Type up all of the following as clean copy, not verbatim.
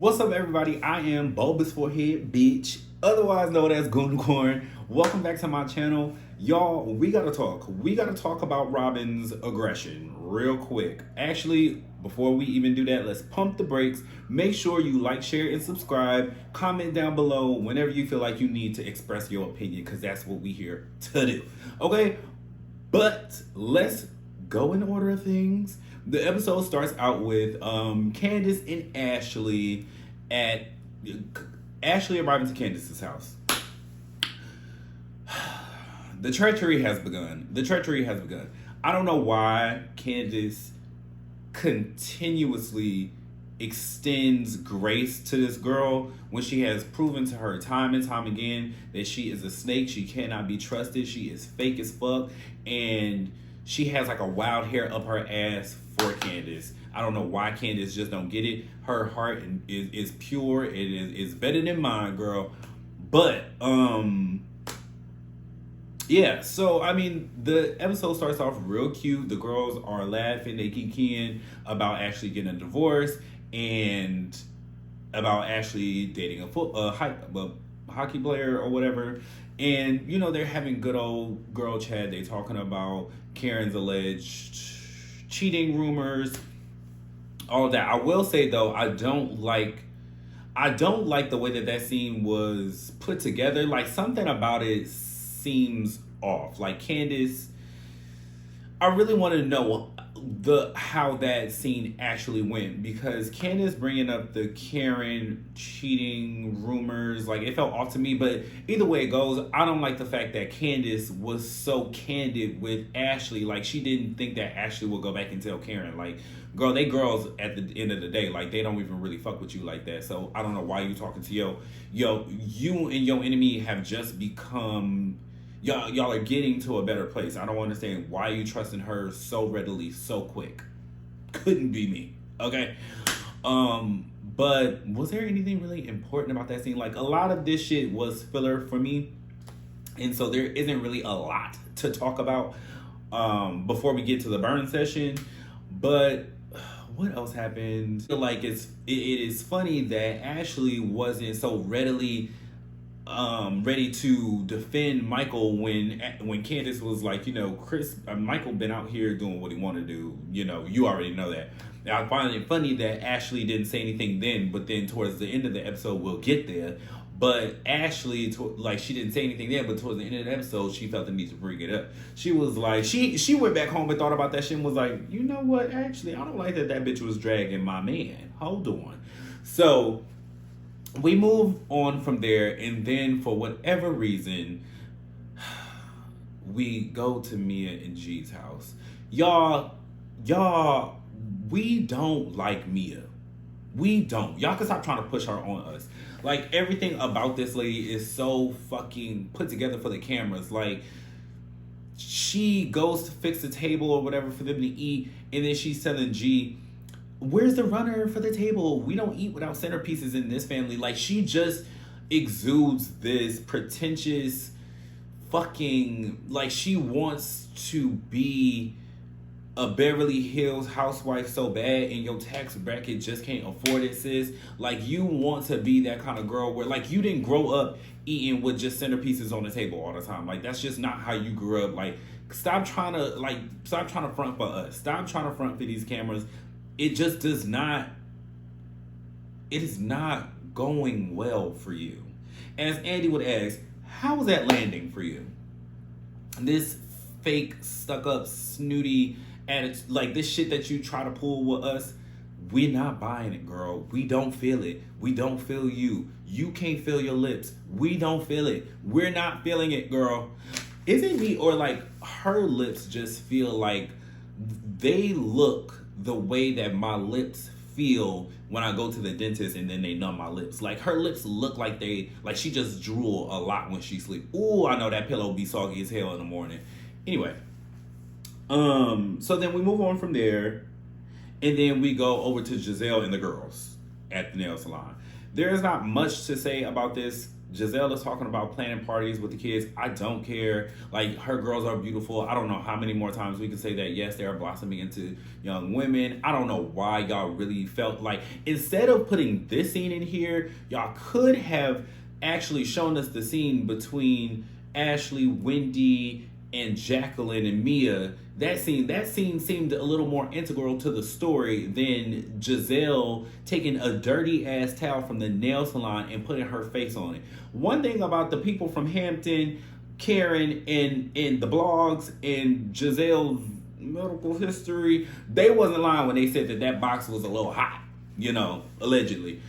What's up, everybody? I am Bulbous Forehead Bitch, otherwise known as Gooncorn. Welcome back to my channel. Y'all, we gotta talk. We gotta talk about Robyn's aggression real quick. Actually, before we even do that, let's pump the brakes. Make sure you like, share, and subscribe. Comment down below whenever you feel like you need to express your opinion, because that's what we here to do. Okay? But let's go in order of things. The episode starts out with Candiace and Ashley arriving to Candiace's house. The treachery has begun. I don't know why Candiace continuously extends grace to this girl when she has proven to her time and time again that she is a snake. She cannot be trusted. She is fake as fuck. And she has like a wild hair up her ass for Candiace. I don't know why Candiace just don't get it. Her heart is pure. It is better than mine, girl. But yeah, so I mean, the episode starts off real cute. The girls are laughing, they kikiing about Ashley getting a divorce and about Ashley dating a hockey player or whatever. And you know, they're having good old girl chat. They talking about Karen's alleged cheating rumors, all that. I will say though, I don't like the way that scene was put together. Like, something about it seems off. Like, Candiace, I really want to know how that scene actually went, because Candiace bringing up the Karen cheating rumors, like, it felt off to me. But either way it goes, I don't like the fact that Candiace was so candid with Ashley. Like, she didn't think that Ashley would go back and tell Karen. Like, girl, they girls at the end of the day. Like, they don't even really fuck with you like that. So I don't know why you talking to you and your enemy have just become. Y'all are getting to a better place. I don't understand why you trusting her so readily, so quick. Couldn't be me. Okay. But was there anything really important about that scene? Like, a lot of this shit was filler for me. And so there isn't really a lot to talk about before we get to the burn session. But what else happened? I feel like it is funny that Ashley wasn't so readily ready to defend Michael when Candiace was like, you know, Michael been out here doing what he wanted to do. You know, you already know that. I find it funny that Ashley didn't say anything then, but then towards the end of the episode, we'll get there. But Ashley, she didn't say anything then, but towards the end of the episode, she felt the need to bring it up. She was like, she went back home and thought about that shit and was like, you know what, actually, I don't like that bitch was dragging my man. Hold on. So we move on from there, and then for whatever reason, we go to Mia and G's house. Y'all, we don't like Mia. We don't. Y'all can stop trying to push her on us. Like, everything about this lady is so fucking put together for the cameras. Like, she goes to fix the table or whatever for them to eat, and then she's telling G, where's the runner for the table? We don't eat without centerpieces in this family. Like, she just exudes this pretentious fucking, like, she wants to be a Beverly Hills housewife so bad, and your tax bracket just can't afford it, sis. Like, you want to be that kind of girl where, like, you didn't grow up eating with just centerpieces on the table all the time. Like, that's just not how you grew up. Like, stop trying to front for us. Stop trying to front for these cameras. It just does not, it is not going well for you. As Andy would ask, how was that landing for you? This fake, stuck up, snooty attitude, like this shit that you try to pull with us, we're not buying it, girl. We don't feel it. We don't feel you. You can't feel your lips. We don't feel it. We're not feeling it, girl. Is it me, or like her lips just feel like they look the way that my lips feel when I go to the dentist and then they numb my lips? Like, her lips look like she just drool a lot when she sleep. Ooh, I know that pillow be soggy as hell in the morning. Anyway, so then we move on from there, and then we go over to Gizelle and the girls at the nail salon. There is not much to say about this Gizelle is talking about planning parties with the kids. I don't care. Like, her girls are beautiful. I don't know how many more times we can say that. Yes, they are blossoming into young women. I don't know why y'all really felt like, instead of putting this scene in here, y'all could have actually shown us the scene between Ashley, Wendy, and Jacqueline and Mia. That scene seemed a little more integral to the story than Gizelle taking a dirty ass towel from the nail salon and putting her face on it. One thing about the people from Hampton, Karen, and the blogs, and Giselle's medical history, they wasn't lying when they said that box was a little hot, allegedly.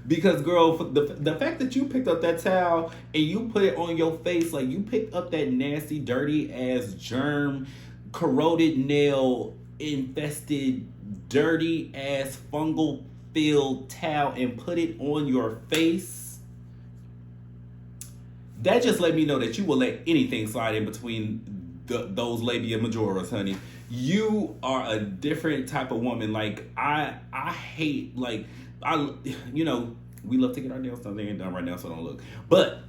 Because girl, the fact that you picked up that towel and you put it on your face, like you picked up that nasty, dirty ass, germ, corroded nail infested, dirty ass, fungal filled towel and put it on your face, that just let me know that you will let anything slide in between those labia majoras, honey. You are a different type of woman. Like, I hate, like, we love to get our nails done. They ain't done right now, so don't look. But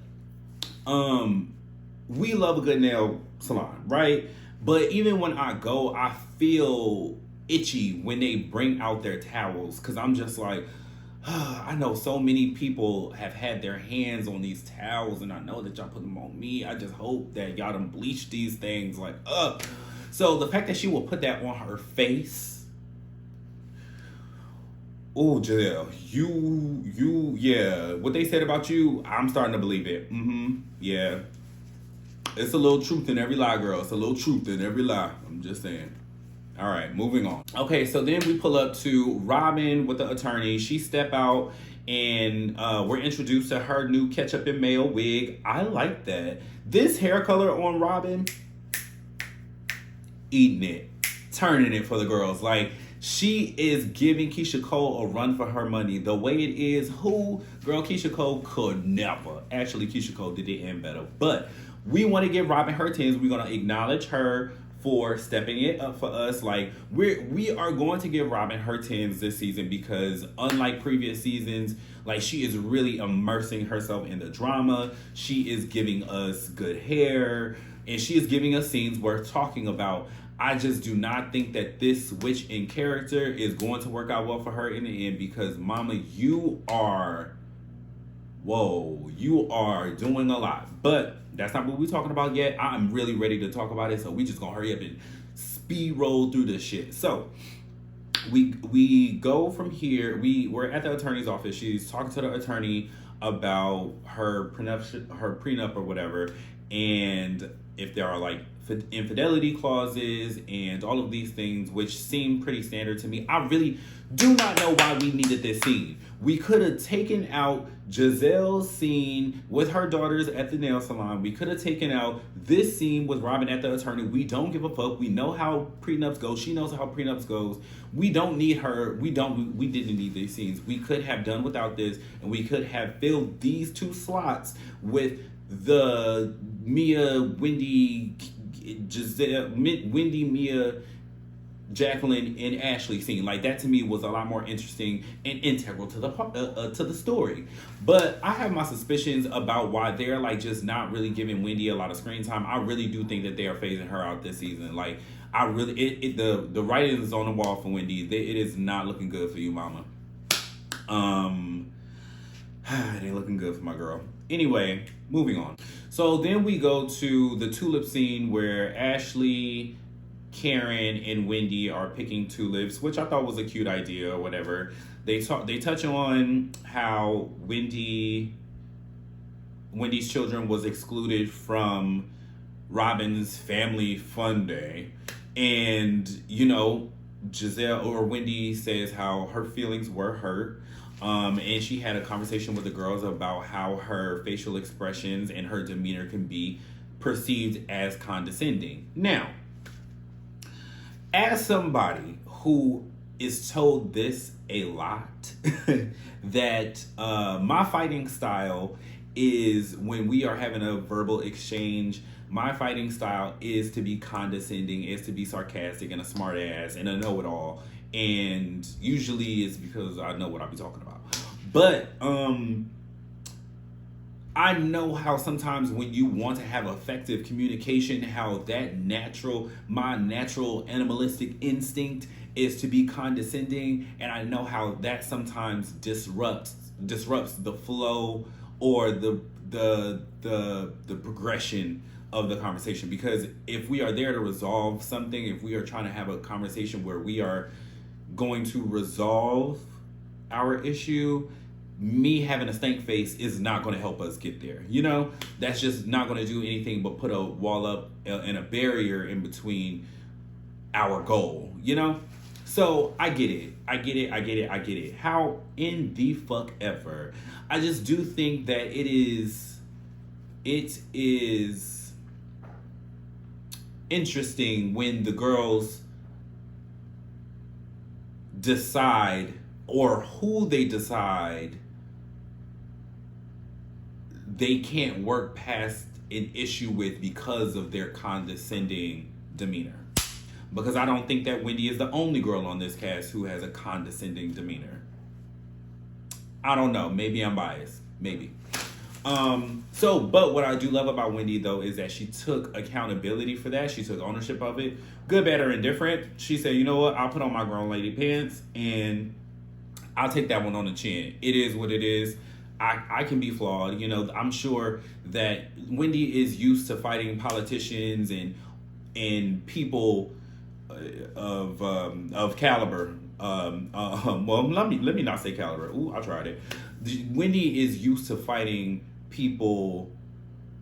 we love a good nail salon, right? But even when I go, I feel itchy when they bring out their towels, because I'm just like, I know so many people have had their hands on these towels, and I know that y'all put them on me. I just hope that y'all done bleach these things, like, So the fact that she will put that on her face. Oh, Gizelle, yeah. What they said about you, I'm starting to believe it. Yeah. It's a little truth in every lie, girl. It's a little truth in every lie. I'm just saying. All right, moving on. Okay, so then we pull up to Robyn with the attorney. She step out, and we're introduced to her new ketchup and mayo wig. I like that. This hair color on Robyn, eating it, turning it for the girls. Like, she is giving Keisha Cole a run for her money. The way it is, girl, Keisha Cole could never. Actually, Keisha Cole did it and better. But we want to give Robyn her 10s. We're going to acknowledge her for stepping it up for us. Like, we are going to give Robyn her 10s this season, because unlike previous seasons, like, she is really immersing herself in the drama. She is giving us good hair, and she is giving us scenes worth talking about. I just do not think that this switch in character is going to work out well for her in the end, because mama, you are doing a lot. But that's not what we're talking about yet. I'm really ready to talk about it, so we just gonna hurry up and speed roll through this shit. So we go from here. We're at the attorney's office. She's talking to the attorney about her prenup or whatever, and if there are like infidelity clauses and all of these things, which seem pretty standard to me. I really do not know why we needed this scene. We could have taken out Giselle's scene with her daughters at the nail salon. We could have taken out this scene with Robyn at the attorney. We don't give a fuck. We know how prenups go. She knows how prenups goes. We don't need her. We didn't need these scenes. We could have done without this, and we could have filled these 2 slots with the Wendy, Mia, Jacqueline, and Ashley scene. Like, that to me was a lot more interesting and integral to the story. But I have my suspicions about why they're like just not really giving Wendy a lot of screen time. I really do think that they are phasing her out this season. Like, I really, the writing is on the wall for Wendy. It is not looking good for you, mama. It ain't looking good for my girl. Anyway, moving on. So then we go to the tulip scene where Ashley, Karen, and Wendy are picking tulips, which I thought was a cute idea or whatever. They touch on how Wendy's children was excluded from Robyn's family fun day. And, Gizelle or Wendy says how her feelings were hurt. And she had a conversation with the girls about how her facial expressions and her demeanor can be perceived as condescending. Now, as somebody who is told this a lot, that my fighting style is when we are having a verbal exchange, my fighting style is to be condescending, is to be sarcastic and a smart ass and a know-it-all. And usually it's because I know what I'll be talking about. But I know how sometimes when you want to have effective communication, how that my natural animalistic instinct is to be condescending, and I know how that sometimes disrupts the flow or the progression of the conversation. Because if we are there to resolve something, if we are trying to have a conversation where we are going to resolve our issue, me having a stank face is not going to help us get there. You know, that's just not going to do anything but put a wall up and a barrier in between our goal, you know? So I get it. How in the fuck ever? I just do think that it is interesting when the girls decide, or who they decide they can't work past an issue with because of their condescending demeanor. Because I don't think that Wendy is the only girl on this cast who has a condescending demeanor. I don't know. Maybe I'm biased. Maybe. But what I do love about Wendy, though, is that she took accountability for that. She took ownership of it. Good, bad, or indifferent. She said, you know what? I'll put on my grown lady pants and I'll take that one on the chin. It is what it is. I can be flawed. You know, I'm sure that Wendy is used to fighting politicians and people of caliber. Well, let me not say caliber. Ooh, I tried it. Wendy is used to fighting people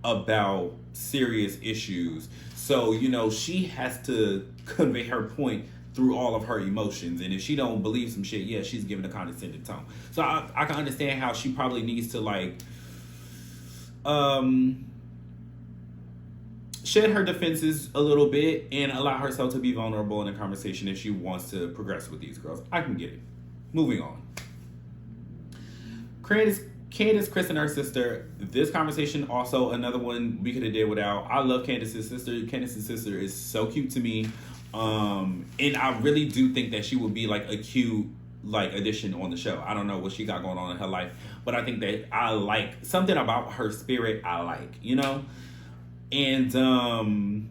about serious issues. So, you know, she has to convey her point through all of her emotions. And if she don't believe some shit, yeah, she's giving a condescending tone. So I can understand how she probably needs to shed her defenses a little bit and allow herself to be vulnerable in a conversation if she wants to progress with these girls. I can get it. Moving on. Candiace, Chris, and her sister. This conversation, also another one we could have did without. I love Candiace's sister. Candiace's sister is so cute to me. And I really do think that she would be like a cute addition on the show. I don't know what she got going on in her life, but I think that I like something about her spirit. I like, you know, and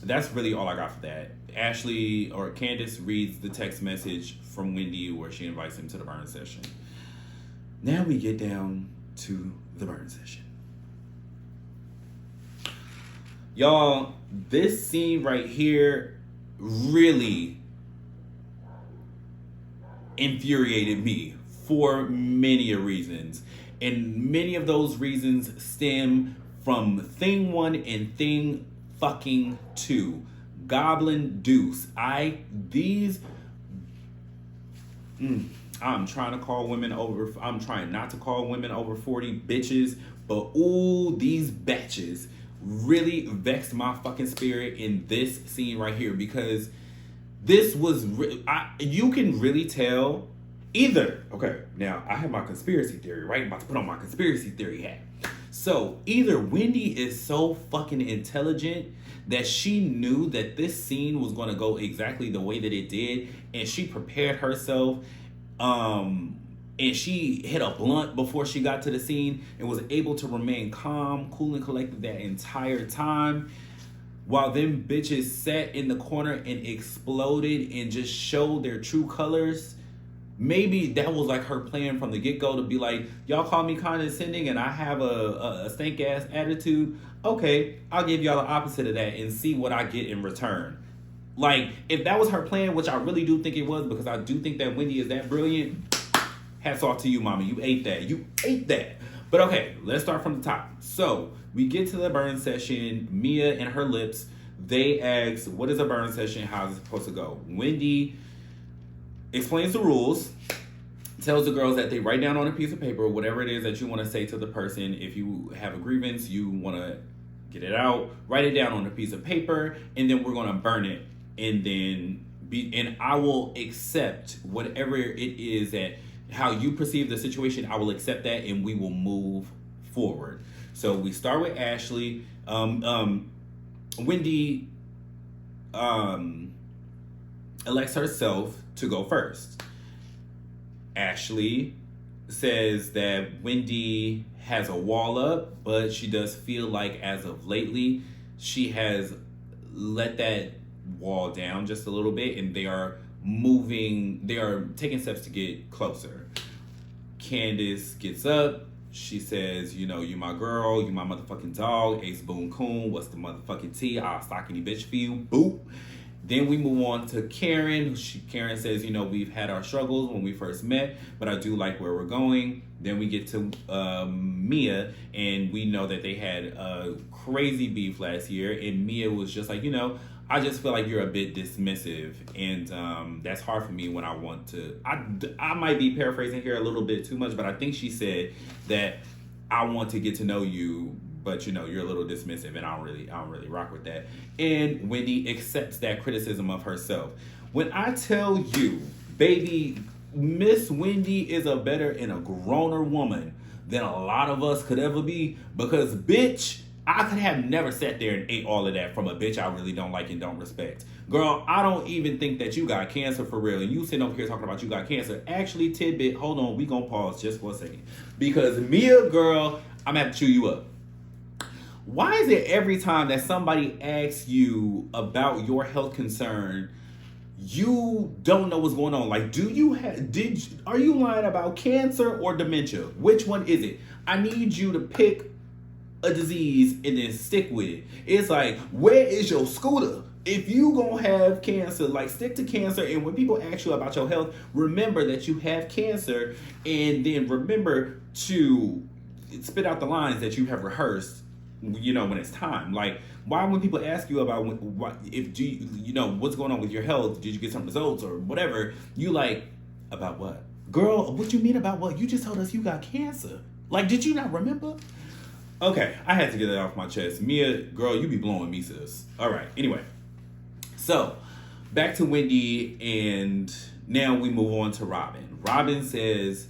that's really all I got for that. Candiace reads the text message from Wendy where she invites him to the burn session. Now we get down to the burn session. Y'all, this scene right here really infuriated me for many reasons. And many of those reasons stem from thing 1 and thing fucking 2. Goblin Deuce. I'm trying not to call women over 40 bitches, but ooh, these bitches really vexed my fucking spirit in this scene right here, because this was you can really tell either. Okay, now I have my conspiracy theory, right? I'm about to put on my conspiracy theory hat. So either Wendy is so fucking intelligent that she knew that this scene was going to go exactly the way that it did, and she prepared herself, and she hit a blunt before she got to the scene and was able to remain calm, cool, and collected that entire time, while them bitches sat in the corner and exploded and just showed their true colors. Maybe that was like her plan from the get-go to be like, y'all call me condescending and I have a stank-ass attitude. Okay, I'll give y'all the opposite of that and see what I get in return. Like, if that was her plan, which I really do think it was, because I do think that Wendy is that brilliant, hats off to you, mama. You ate that. But okay, let's start from the top. So, we get to the burn session. Mia and her lips, they ask, what is a burn session? How is it supposed to go? Wendy explains the rules, tells the girls that they write down on a piece of paper whatever it is that you want to say to the person. If you have a grievance, you want to get it out, write it down on a piece of paper, and then we're going to burn it. And I will accept whatever it is that how you perceive the situation. I will accept that, and we will move forward. So we start with Ashley. Wendy elects herself to go first. Ashley says that Wendy has a wall up, but she does feel like as of lately, she has let that wall down just a little bit, and they are taking steps to get closer. Candiace gets up. She says, you know, you my girl, you my motherfucking dog, Ace Boon Coon, what's the motherfucking tea? I'll stock any bitch for you. Boop. Then we move on to Karen. Karen says, you know, we've had our struggles when we first met, but I do like where we're going. Then we get to Mia, and we know that they had a crazy beef last year, and Mia was just like, you know, I just feel like you're a bit dismissive, and that's hard for me when I want to. I might be paraphrasing here a little bit too much, but I think she said that I want to get to know you, but you know you're a little dismissive, and I don't really rock with that. And Wendy accepts that criticism of herself. When I tell you, baby, Miss Wendy is a better and a growner woman than a lot of us could ever be, because bitch, I could have never sat there and ate all of that from a bitch I really don't like and don't respect. Girl, I don't even think that you got cancer for real. And you sitting over here talking about you got cancer. Actually, tidbit, hold on, we gonna pause just for a second. Because Mia, girl, I'm gonna have to chew you up. Why is it every time that somebody asks you about your health concern, you don't know what's going on? Like, are you lying about cancer or dementia? Which one is it? I need you to pick a disease and then stick with it. It's like, where is your scooter? If you gonna have cancer, like, stick to cancer. And when people ask you about your health, remember that you have cancer, and then remember to spit out the lines that you have rehearsed, you know, when it's time. Like, why when people ask you about you know what's going on with your health, did you get some results or whatever, you like, about what? Girl, what you mean about what? You just told us you got cancer. Like, did you not remember? Okay, I had to get that off my chest. Mia, girl, you be blowing me, sis. All right, anyway. So, back to Wendy, and now we move on to Robyn. Robyn says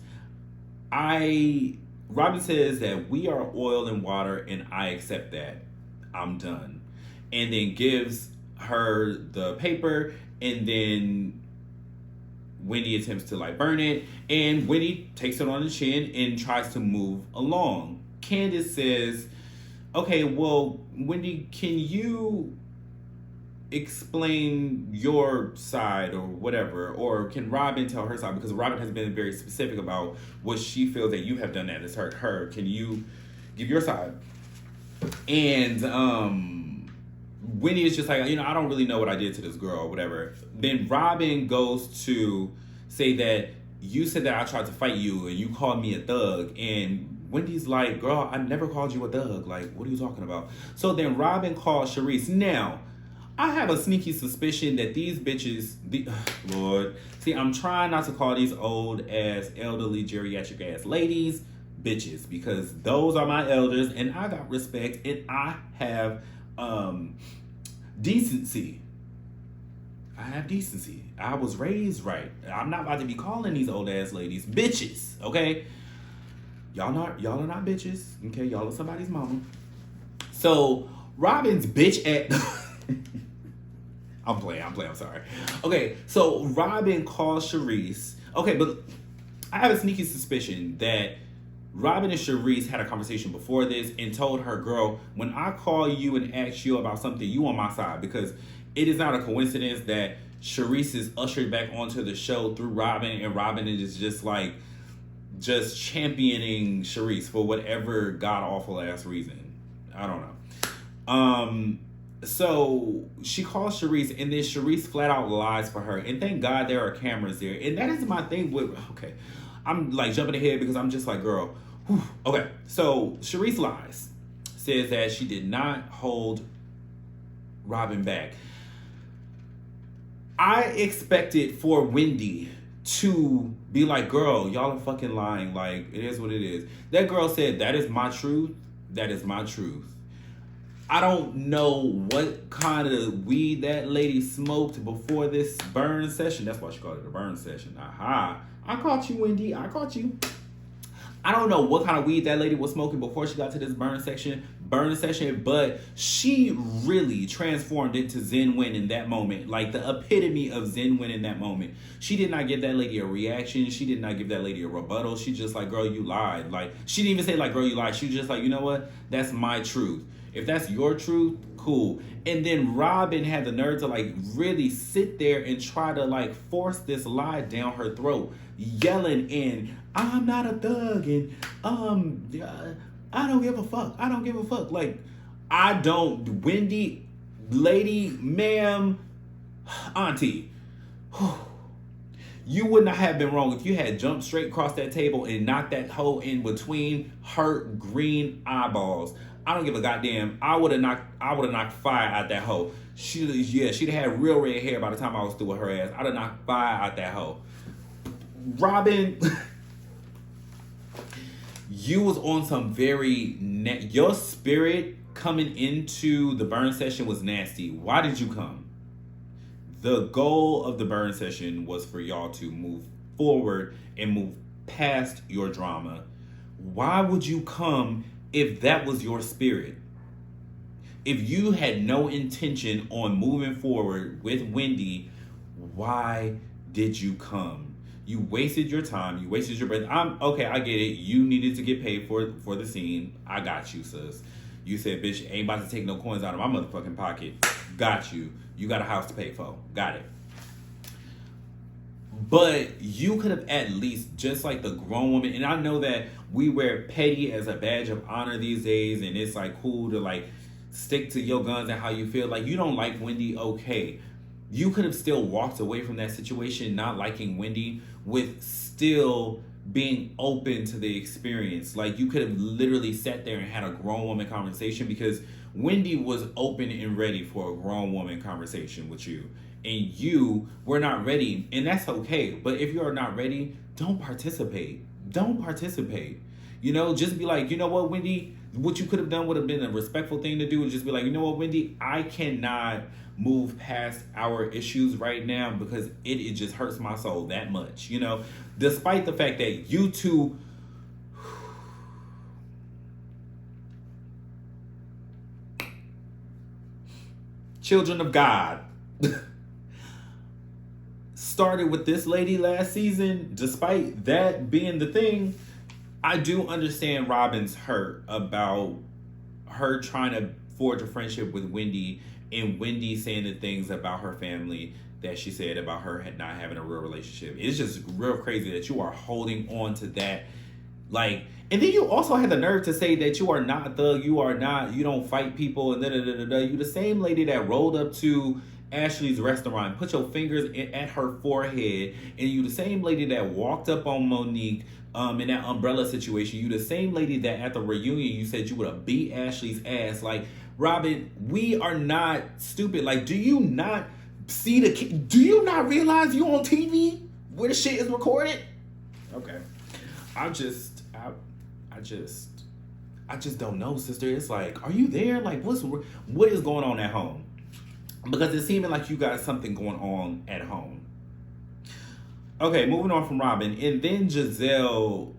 that we are oil and water, and I accept that. I'm done. And then gives her the paper, and then Wendy attempts to, like, burn it, and Wendy takes it on the chin and tries to move along. Candiace says, okay, well, Wendy, can you explain your side or whatever? Or can Robyn tell her side? Because Robyn has been very specific about what she feels that you have done that has hurt her. Can you give your side? And Wendy is just like, you know, I don't really know what I did to this girl or whatever. Then Robyn goes to say that you said that I tried to fight you and you called me a thug, and Wendy's like, girl, I never called you a thug. Like, what are you talking about? So then Robyn calls Charisse. Now, I have a sneaky suspicion that these bitches, Lord, see, I'm trying not to call these old ass, elderly, geriatric ass ladies bitches, because those are my elders, and I got respect, and I have decency. I have decency. I was raised right. I'm not about to be calling these old ass ladies bitches, okay? Y'all are not bitches, okay? Y'all are somebody's mama. So Robyn's bitch at I'm playing, I'm sorry. Okay, so Robyn calls Charisse. Okay, but I have a sneaky suspicion that Robyn and Charisse had a conversation before this and told her, girl, when I call you and ask you about something, you on my side, because it is not a coincidence that Charisse is ushered back onto the show through Robyn, and Robyn is just championing Charisse for whatever god-awful ass reason. I don't know. So she calls Charisse, and then Charisse flat out lies for her. And thank God there are cameras there. And that is my thing with, okay, I'm like jumping ahead because I'm just like, girl, whew. Okay. So Charisse lies, says that she did not hold Robyn back. I expected for Wendy to be like, girl, y'all are fucking lying. Like, it is what it is. That girl said, that is my truth. That is my truth. I don't know what kind of weed that lady smoked before this burn session. That's why she called it a burn session. Aha. I caught you, Wendy. I caught you. I don't know what kind of weed that lady was smoking before she got to this burn session, but she really transformed into Zen Win in that moment. Like the epitome of Zen Win in that moment. She did not give that lady a reaction. She did not give that lady a rebuttal. She just like, girl, you lied. Like, she didn't even say like, girl, you lied. She was just like, you know what? That's my truth. If that's your truth, cool. And then Robyn had the nerve to like really sit there and try to like force this lie down her throat, yelling in, I'm not a thug, and I don't give a fuck. I don't give a fuck. Like, I don't, Wendy, lady, ma'am, auntie, you would not have been wrong if you had jumped straight across that table and knocked that hoe in between her green eyeballs. I don't give a goddamn. I would have knocked fire out that hoe. She'd have had real red hair by the time I was through with her ass. I'd have knocked fire out that hoe. Robyn, you was on some very your spirit coming into the burn session was nasty. Why did you come? The goal of the burn session was for y'all to move forward and move past your drama. Why would you come if that was your spirit? If you had no intention on moving forward with Wendy, why did you come? You wasted your time. You wasted your breath. Okay, I get it. You needed to get paid for the scene. I got you, sis. You said, bitch, ain't about to take no coins out of my motherfucking pocket. Got you. You got a house to pay for. Got it. But you could have at least, just like the grown woman, and I know that we wear petty as a badge of honor these days, and it's like cool to like stick to your guns and how you feel. Like, you don't like Wendy, okay. You could have still walked away from that situation not liking Wendy with still being open to the experience. Like, you could have literally sat there and had a grown woman conversation, because Wendy was open and ready for a grown woman conversation with you. And you were not ready, and that's okay. But if you are not ready, don't participate. Don't participate. You know, just be like, you know what, Wendy? What you could have done would have been a respectful thing to do, and just be like, you know what, Wendy? I cannot move past our issues right now because it just hurts my soul that much. You know, despite the fact that you two, children of God, started with this lady last season, despite that being the thing, I do understand Robyn's hurt about her trying to forge a friendship with Wendy, and Wendy saying the things about her family that she said about her not having a real relationship. It's just real crazy that you are holding on to that. Like, and then you also had the nerve to say that you are not a thug, you don't fight people, and da-da-da-da-da. You the same lady that rolled up to Ashley's restaurant, put your fingers at her forehead, and you the same lady that walked up on Monique in that umbrella situation. You the same lady that at the reunion you said you would have beat Ashley's ass. Like, Robyn, we are not stupid. Like, do you not see do you not realize you on TV where the shit is recorded? Okay. I just don't know, sister. It's like, are you there? Like, what is going on at home? Because it's seeming like you got something going on at home. Okay, moving on from Robyn. And then Gizelle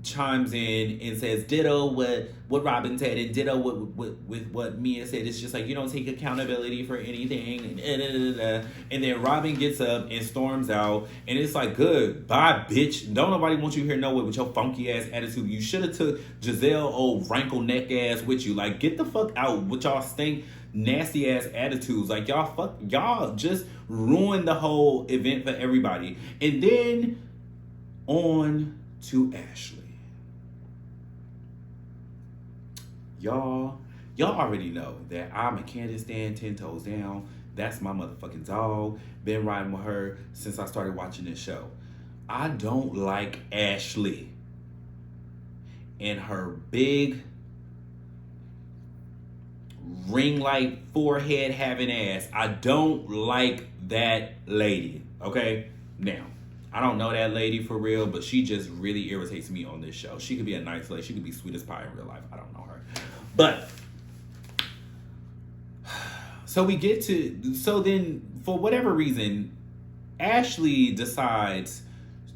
chimes in and says ditto what Robyn said, and ditto with what Mia said. It's just like, you don't take accountability for anything. And then Robyn gets up and storms out. And it's like, good, bye, bitch. Don't nobody want you here nowhere with your funky ass attitude. You should have took Gizelle old wrinkle neck ass with you. Like, get the fuck out with y'all stink nasty ass attitudes. Like, y'all just ruined the whole event for everybody. And then on to Ashley. Y'all already know that I'm a Candiace stan 10 toes down. That's my motherfucking dog. Been riding with her since I started watching this show. I don't like Ashley and her big ring light forehead having ass. I don't like that lady. Okay? Now, I don't know that lady for real, but she just really irritates me on this show. She could be a nice lady. She could be sweet as pie in real life. I don't know her. But so then for whatever reason, Ashley decides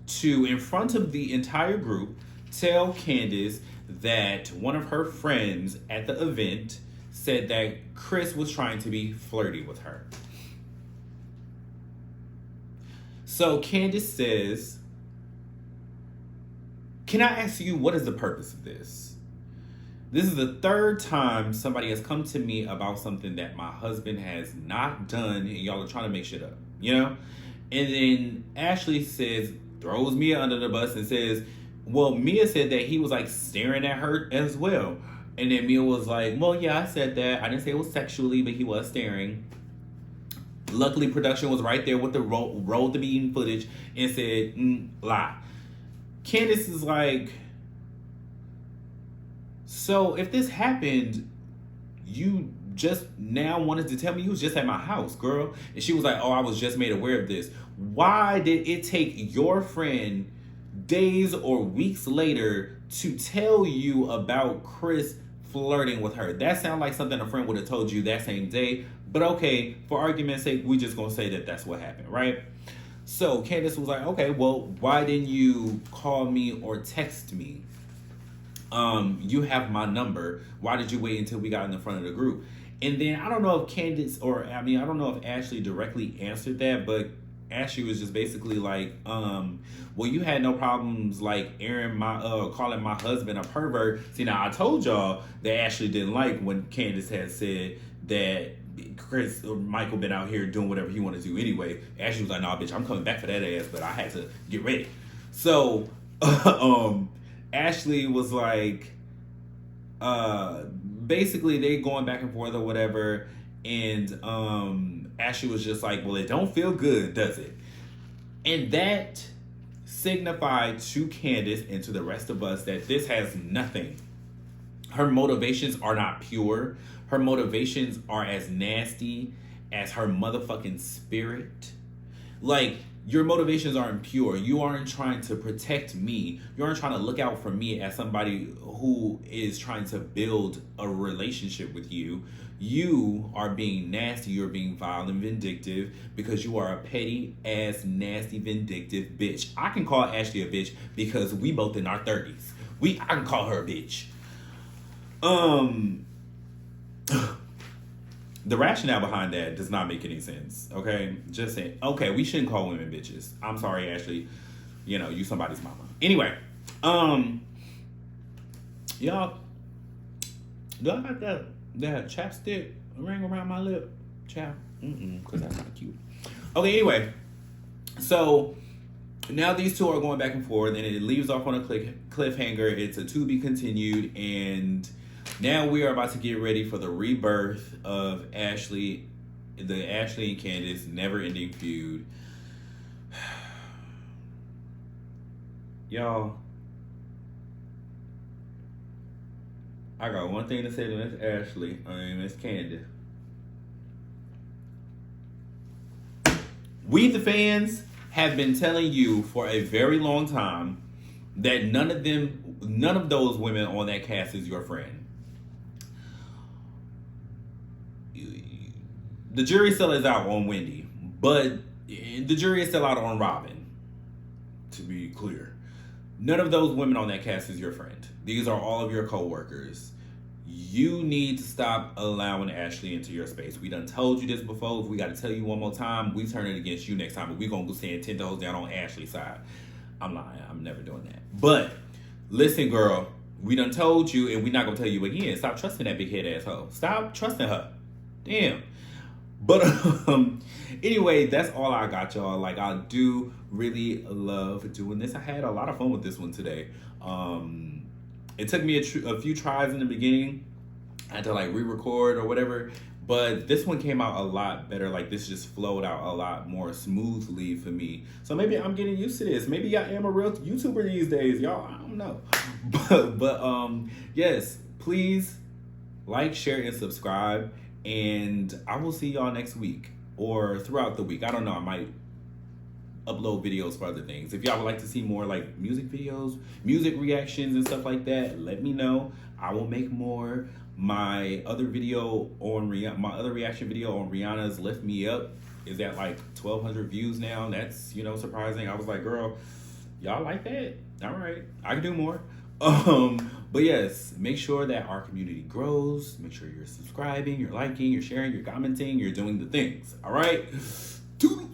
to, in front of the entire group, tell Candiace that one of her friends at the event said that Chris was trying to be flirty with her. So Candiace says, can I ask you, what is the purpose of this? This is the third time somebody has come to me about something that my husband has not done, and y'all are trying to make shit up, you know? And then Ashley says, throws Mia under the bus and says, well, Mia said that he was like staring at her as well. And then Mia was like, well, yeah, I said that. I didn't say it was sexually, but he was staring. Luckily, production was right there with the roll the beating footage and said, lie. Candiace is like, so if this happened, you just now wanted to tell me you was just at my house, girl. And she was like, oh, I was just made aware of this. Why did it take your friend days or weeks later to tell you about Chris flirting with her? That sounds like something a friend would have told you that same day. But okay, for argument's sake, we just gonna say that that's what happened, right? So Candiace was like, okay, well, why didn't you call me or text me? You have my number. Why did you wait until we got in the front of the group? And then I don't know if Candiace I don't know if Ashley directly answered that, but Ashley was just basically like, well, you had no problems like airing calling my husband a pervert. See, now I told y'all that Ashley didn't like when Candiace had said that Chris or Michael been out here doing whatever he wanted to do anyway. Ashley was like, nah, bitch, I'm coming back for that ass, but I had to get ready. So, Ashley was like, basically they going back and forth or whatever, and Ashley was just like, well, it don't feel good, does it? And that signified to Candiace and to the rest of us that this has nothing. Her motivations are not pure. Her motivations are as nasty as her motherfucking spirit. Like, your motivations aren't pure. You aren't trying to protect me. You aren't trying to look out for me as somebody who is trying to build a relationship with you. You are being nasty. You're being vile and vindictive because you are a petty ass, nasty, vindictive bitch. I can call Ashley a bitch because we both in our 30s. I can call her a bitch. The rationale behind that does not make any sense, okay? Just saying, okay, we shouldn't call women bitches. I'm sorry, Ashley. You know, you somebody's mama. Anyway, y'all, do I got that chapstick ring around my lip? Because that's not cute. Okay, anyway, so now these two are going back and forth, and it leaves off on a cliffhanger. It's a to be continued, and now we are about to get ready for the rebirth of the Ashley and Candiace never-ending feud. Y'all, I got one thing to say to Miss Candiace. We, the fans, have been telling you for a very long time that none of those women on that cast is your friend. The jury still is out on Wendy, but the jury is still out on Robyn, to be clear. None of those women on that cast is your friend. These are all of your co-workers. You need to stop allowing Ashley into your space. We done told you this before. If we got to tell you one more time, we turn it against you next time, but we going to go stand 10 toes down on Ashley's side. I'm lying. I'm never doing that. But listen, girl, we done told you, and we not going to tell you again. Stop trusting that big head asshole. Stop trusting her. Damn. But anyway, that's all I got, y'all. Like, I do really love doing this. I had a lot of fun with this one today. It took me a few tries in the beginning. I had to like re-record or whatever. But this one came out a lot better. Like, this just flowed out a lot more smoothly for me. So maybe I'm getting used to this. Maybe I am a real YouTuber these days, y'all. I don't know. But yes, please like, share, and subscribe. And I will see y'all next week or throughout the week. I don't know. I might upload videos for other things. If y'all would like to see more like music videos, music reactions and stuff like that, let me know. I will make more. My other reaction video on Rihanna's Lift Me Up is at like 1,200 views now. That's, surprising. I was like, girl, y'all like that? All right, I can do more. But yes, make sure that our community grows. Make sure you're subscribing, you're liking, you're sharing, you're commenting, you're doing the things. All right? Toodles.